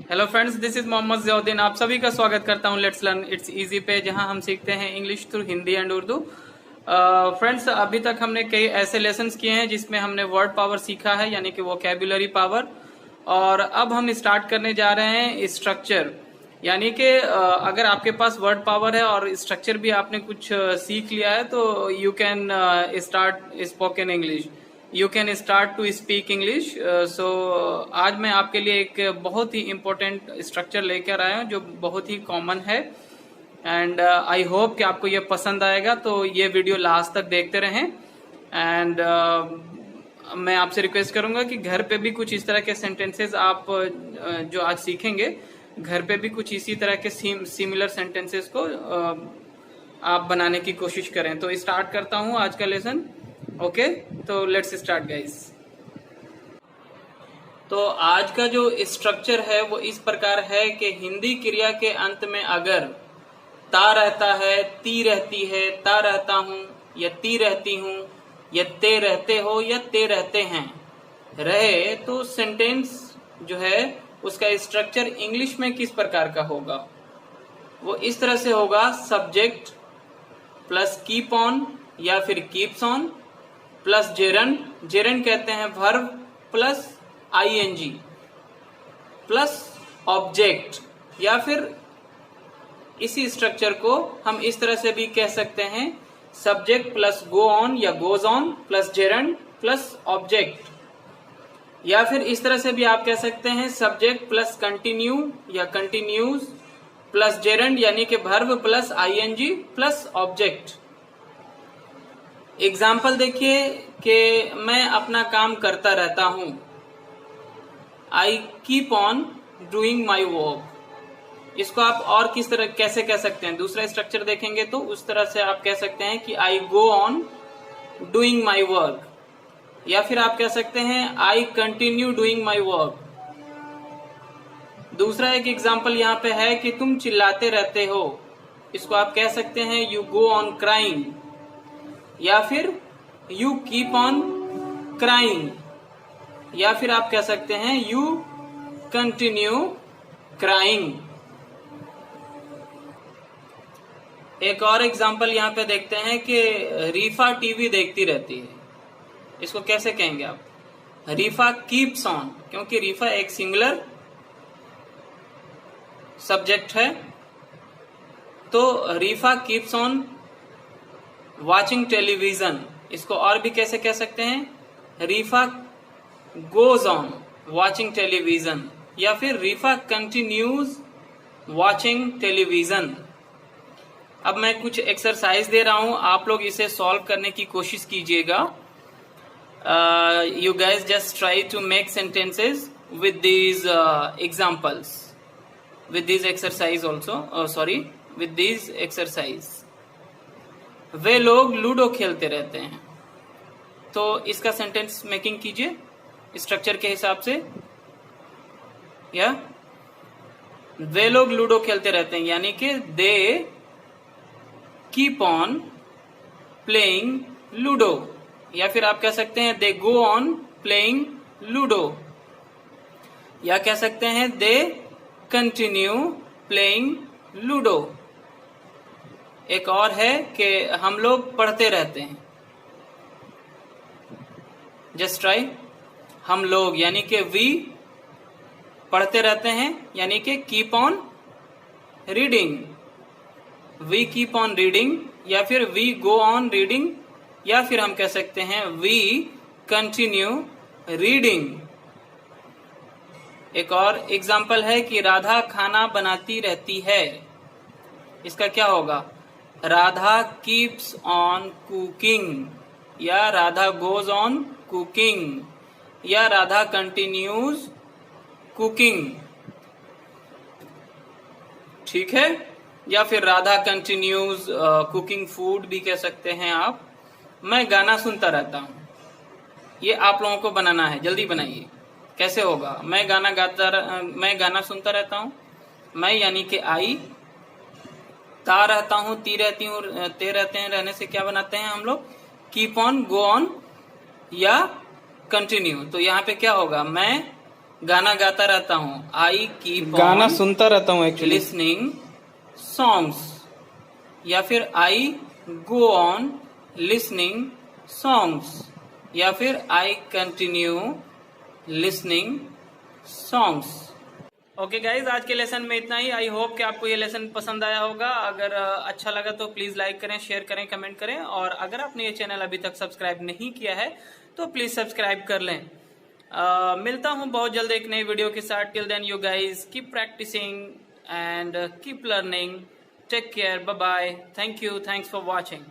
Hello friends, this is Mohammad Ziauddin. आप सभी का स्वागत करता हूं लेट्स लर्न इट्स इजी पे, जहां हम सीखते हैं English through Hindi and Urdu. Friends, अभी तक हमने कई ऐसे लेसन्स किए हैं जिसमें हमने वर्ड पावर सीखा है, यानी कि वोकैबुलरी पावर। और अब हम स्टार्ट करने जा रहे हैं स्ट्रक्चर, यानी कि अगर आपके पास वर्ड पावर है और स्ट्रक्चर भी आपने कुछ सीख लिया है तो you can start spoken English, you can start to speak English. So आज मैं आपके लिए एक बहुत ही इम्पोर्टेंट स्ट्रक्चर लेकर आया हूँ जो बहुत ही कॉमन है एंड आई होप कि आपको ये पसंद आएगा। तो ये वीडियो लास्ट तक देखते रहें एंड मैं आपसे रिक्वेस्ट करूंगा कि घर पे भी कुछ इस तरह के सेंटेंसेस आप जो आज सीखेंगे, घर पे भी कुछ इसी तरह के सिमिलर सेंटेंसेस को आप बनाने की कोशिश करें। तो स्टार्ट करता हूँ आज का लेसन। ओके, तो लेट्स स्टार्ट गाइस। तो आज का जो स्ट्रक्चर है वो इस प्रकार है कि हिंदी क्रिया के अंत में अगर ता रहता है, ती रहती है, ता रहता हूं या ती रहती हूं या ते रहते हो या ते रहते हैं रहे, तो सेंटेंस जो है उसका स्ट्रक्चर इंग्लिश में किस प्रकार का होगा? वो इस तरह से होगा, सब्जेक्ट प्लस कीप ऑन या फिर keeps on plus gerund, gerund कहते हैं verb, plus ING plus object. या फिर इसी स्ट्रक्चर को हम इस तरह से भी कह सकते हैं, सब्जेक्ट प्लस गो ऑन या goes on plus gerund plus object. या फिर इस तरह से भी आप कह सकते हैं, सब्जेक्ट प्लस कंटिन्यू या कंटिन्यूज प्लस जेरंड, यानी कि verb plus ING plus object. Example देखिए कि मैं अपना काम करता रहता हूं, I keep on doing my work. इसको आप और किस तरह कैसे कह सकते हैं? दूसरा स्ट्रक्चर देखेंगे तो उस तरह से आप कह सकते हैं कि I go on doing my work, या फिर आप कह सकते हैं I continue doing my work. दूसरा एक एग्जाम्पल यहाँ पे है कि तुम चिल्लाते रहते हो, इसको आप कह सकते हैं यू गो ऑन क्राइंग, या फिर यू कीप ऑन क्राइंग, या फिर आप कह सकते हैं यू कंटिन्यू क्राइंग। एक और एग्जाम्पल यहाँ पे देखते हैं कि रीफा टीवी देखती रहती है, इसको कैसे कहेंगे आप? रीफा कीप्स ऑन, क्योंकि रीफा एक सिंगुलर सब्जेक्ट है, तो रीफा कीप्स ऑन वॉचिंग टेलीविजन। इसको और भी कैसे कह सकते हैं? रीफा गोज ऑन वॉचिंग टेलीविजन, या फिर रीफा कंटिन्यूज वॉचिंग टेलीविजन। अब मैं कुछ एक्सरसाइज दे रहा हूं, आप लोग इसे सॉल्व करने की कोशिश कीजिएगा। You guys just try to make sentences with these examples, with these exercise also, with these exercise। वे लोग लूडो खेलते रहते हैं, तो इसका सेंटेंस मेकिंग कीजिए स्ट्रक्चर के हिसाब से। या वे लोग लूडो खेलते रहते हैं, यानी कि they keep on playing ludo, या फिर आप कह सकते हैं दे गो ऑन प्लेइंग लूडो, या कह सकते हैं दे कंटिन्यू प्लेइंग लूडो। एक और है कि हम लोग पढ़ते रहते हैं, जस्ट ट्राई, हम लोग यानी कि वी पढ़ते रहते हैं, यानी कि keep on reading, we keep on reading, या फिर वी गो ऑन रीडिंग, या फिर हम कह सकते हैं वी कंटिन्यू रीडिंग। एक और एग्जाम्पल है कि राधा खाना बनाती रहती है, इसका क्या होगा? राधा कीप्स ऑन कुकिंग, या राधा गोज ऑन कुकिंग, या राधा कंटिन्यूज कुकिंग। ठीक है, या फिर राधा कंटिन्यूज कुकिंग फूड भी कह सकते हैं आप। मैं गाना सुनता रहता हूं, ये आप लोगों को बनाना है, जल्दी बनाइए। कैसे होगा? मैं गाना सुनता रहता हूं, मैं यानी कि आई, ता रहता हूं, ती रहती हूं, ते रहते हैं, रहने से क्या बनाते हैं हम लोग? कीप ऑन, गो ऑन या कंटिन्यू। तो यहाँ पे क्या होगा? मैं गाना गाता रहता हूँ। आई कीप गाना सुनता रहता हूँ एक्चुअली। लिसनिंग सॉन्ग्स, या फिर आई गो ऑन लिसनिंग सॉन्ग्स, या फिर I continue listening songs. Okay guys, आज के लेसन में इतना ही। आई होप कि आपको ये लेसन पसंद आया होगा। अगर अच्छा लगा तो प्लीज लाइक करें, शेयर करें, कमेंट करें, और अगर आपने ये चैनल अभी तक सब्सक्राइब नहीं किया है तो प्लीज सब्सक्राइब कर लें। मिलता हूं बहुत जल्द एक नई वीडियो के साथ। Till then you guys keep practising and keep learning. Take care, bye bye, thank you, thanks for watching.